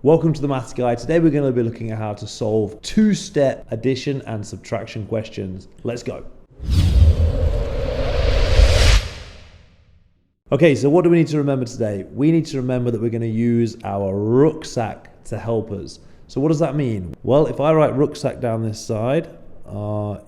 Welcome to the Maths Guide. Today we're going to be looking at how to solve two-step addition and subtraction questions. Let's go. Okay, so what do we need to remember today? We need to remember that we're going to use our RUCSAC to help us. So what does that mean? Well, if I write RUCSAC down this side, R-U-C-S-A-C,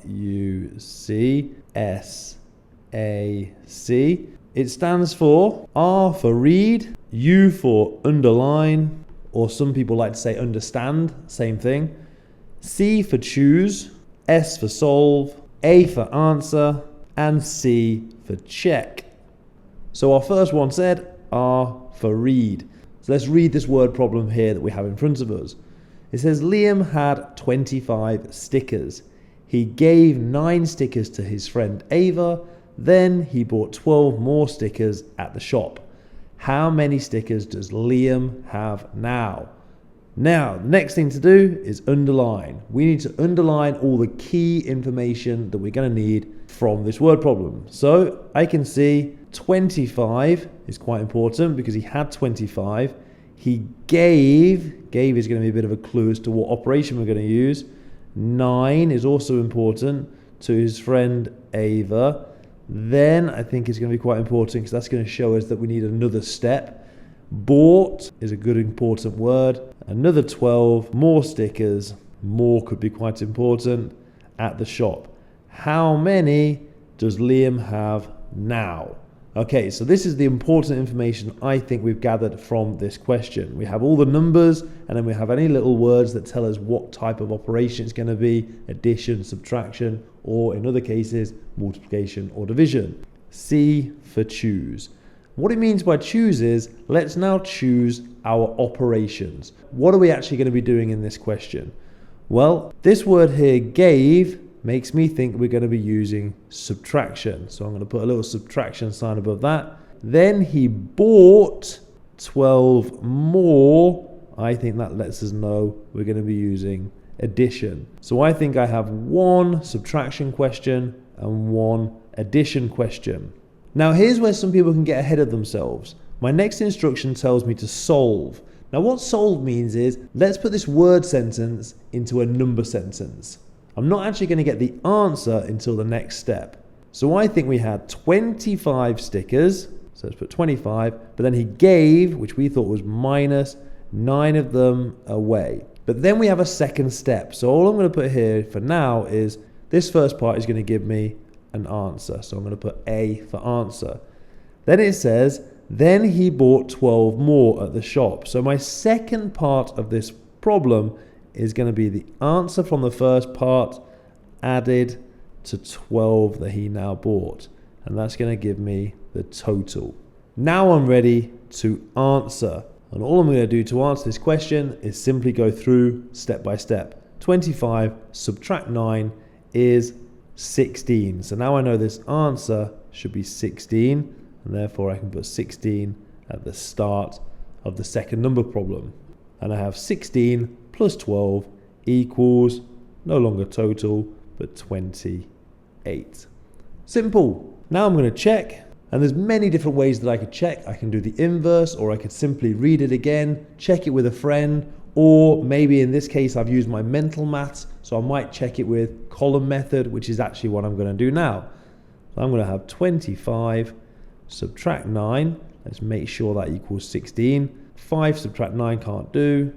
it stands for R for read, U for underline, or some people like to say understand, same thing. C for choose, S for solve, A for answer, and C for check. So our first one said R for read. So let's read this word problem here that we have in front of us. It says Liam had 25 stickers. He gave 9 stickers to his friend Ava. Then he bought 12 more stickers at the shop. How many stickers does Liam have now? Now, the next thing to do is underline. We need to underline all the key information that we're going to need from this word problem. So I can see 25 is quite important because he had 25. He gave is going to be a bit of a clue as to what operation we're going to use. 9 is also important to his friend Ava. Then I think it's going to be quite important because that's going to show us that we need another step. Bought is a good important word. Another 12 more stickers. More could be quite important at the shop. How many does Liam have now? Okay, so this is the important information I think we've gathered from this question. We have all the numbers and then we have any little words that tell us what type of operation it's going to be, addition, subtraction, or in other cases, multiplication or division. C for choose. What it means by choose is, let's now choose our operations. What are we actually going to be doing in this question? Well, this word here, gave, makes me think we're going to be using subtraction. So I'm going to put a little subtraction sign above that. Then he bought 12 more. I think that lets us know we're going to be using addition. So I think I have one subtraction question and one addition question. Now here's where some people can get ahead of themselves. My next instruction tells me to solve. Now what solve means is, let's put this word sentence into a number sentence. I'm not actually going to get the answer until the next step. So I think we had 25 stickers. So let's put 25. But then he gave, which we thought was minus 9 of them away. But then we have a second step. So all I'm going to put here for now is this first part is going to give me an answer. So I'm going to put A for answer. Then it says, then he bought 12 more at the shop. So my second part of this problem is going to be the answer from the first part added to 12 that he now bought. And that's going to give me the total. Now I'm ready to answer. And all I'm going to do to answer this question is simply go through step by step. 25 subtract 9 is 16. So now I know this answer should be 16. And therefore I can put 16 at the start of the second number problem. And I have 16 plus 12 equals no longer total, but 28. Simple. Now I'm going to check, and there's many different ways that I could check. I can do the inverse, or I could simply read it again, check it with a friend, or maybe in this case I've used my mental maths, so I might check it with column method, which is actually what I'm going to do now. So I'm going to have 25 subtract 9. Let's make sure that equals 16. 5 subtract 9 can't do.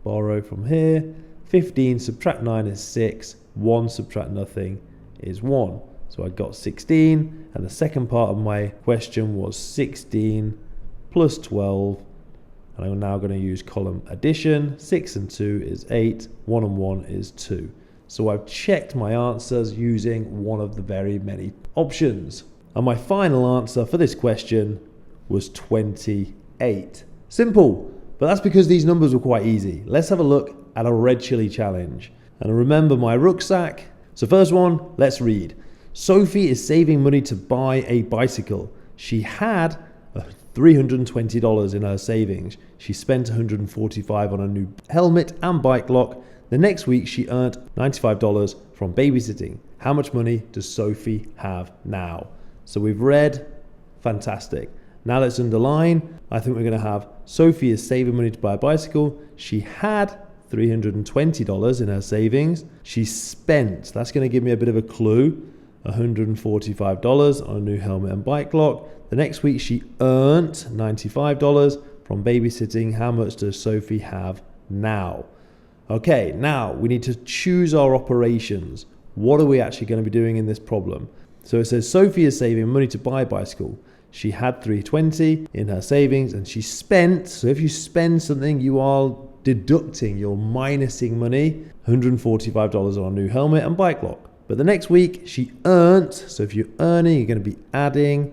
Borrow from here. 15 subtract 9 is 6. 1 subtract nothing is 1. So I got 16. And the second part of my question was 16 plus 12. And I'm now going to use column addition. 6 and 2 is 8. 1 and 1 is 2. So I've checked my answers using one of the very many options. And my final answer for this question was 28. Simple. But that's because these numbers were quite easy. Let's have a look at a red chili challenge. And remember my RUCSAC. So first one, let's read. Sophie is saving money to buy a bicycle. She had $320 in her savings. She spent $145 on a new helmet and bike lock. The next week she earned $95 from babysitting. How much money does Sophie have now? So we've read, fantastic. Now let's underline. I think we're going to have Sophie is saving money to buy a bicycle. She had $320 in her savings. She spent, that's going to give me a bit of a clue, $145 on a new helmet and bike lock. The next week she earned $95 from babysitting. How much does Sophie have now? Okay, now we need to choose our operations. What are we actually going to be doing in this problem? So it says Sophie is saving money to buy a bicycle. She had $320 in her savings and she spent, so if you spend something, you are deducting, you're minusing money, $145 on a new helmet and bike lock. But the next week she earned, so if you're earning, you're going to be adding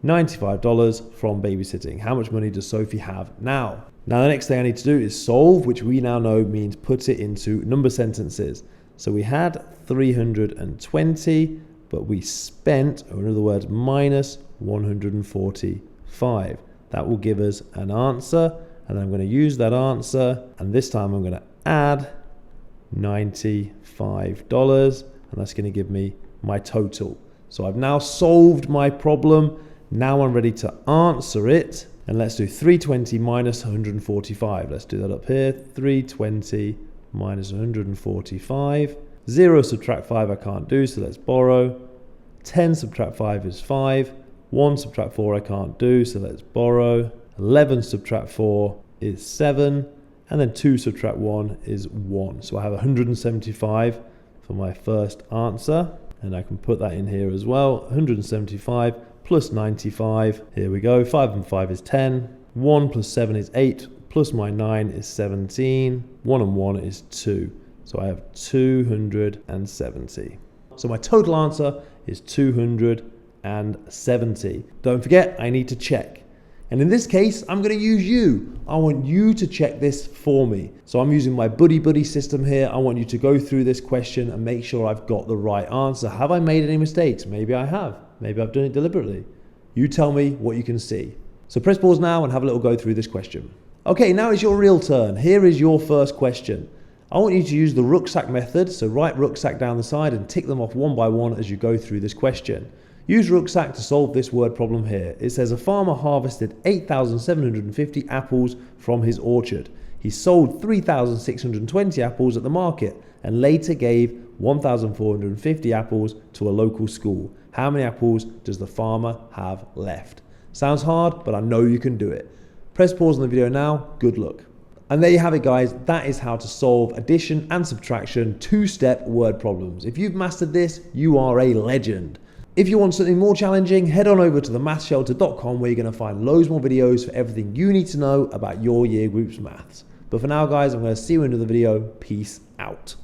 $95 from babysitting. How much money does Sophie have now? Now the next thing I need to do is solve, which we now know means put it into number sentences. So we had 320, but we spent, or in other words, minus 145. That will give us an answer, and I'm going to use that answer, and this time I'm going to add $95, and that's going to give me my total. So I've now solved my problem. Now I'm ready to answer it. And let's do 320 minus 145. Let's do that up here. 320 minus 145. 0 subtract 5 I can't do, so let's borrow. 10 subtract 5 is 5. 1 subtract 4 I can't do, so let's borrow. 11 subtract 4 is 7. And then 2 subtract 1 is 1. So I have 175 for my first answer. And I can put that in here as well. 175 plus 95. Here we go. 5 and 5 is 10. 1 plus 7 is 8. Plus my 9 is 17. 1 and 1 is 2. So I have 270. So my total answer is 270. Don't forget, I need to check. And in this case, I'm going to use you. I want you to check this for me. So I'm using my buddy system here. I want you to go through this question and make sure I've got the right answer. Have I made any mistakes? Maybe I have. Maybe I've done it deliberately. You tell me what you can see. So press pause now and have a little go through this question. Okay, now it's your real turn. Here is your first question. I want you to use the RUCSAC method. So write RUCSAC down the side and tick them off one by one as you go through this question. Use RUCSAC to solve this word problem here. It says a farmer harvested 8,750 apples from his orchard. He sold 3,620 apples at the market and later gave 1,450 apples to a local school. How many apples does the farmer have left? Sounds hard, but I know you can do it. Press pause on the video now. Good luck. And there you have it, guys. That is how to solve addition and subtraction two-step word problems. If you've mastered this, you are a legend. If you want something more challenging, head on over to themathshelter.com where you're going to find loads more videos for everything you need to know about your year group's maths. But for now, guys, I'm going to see you in another video. Peace out.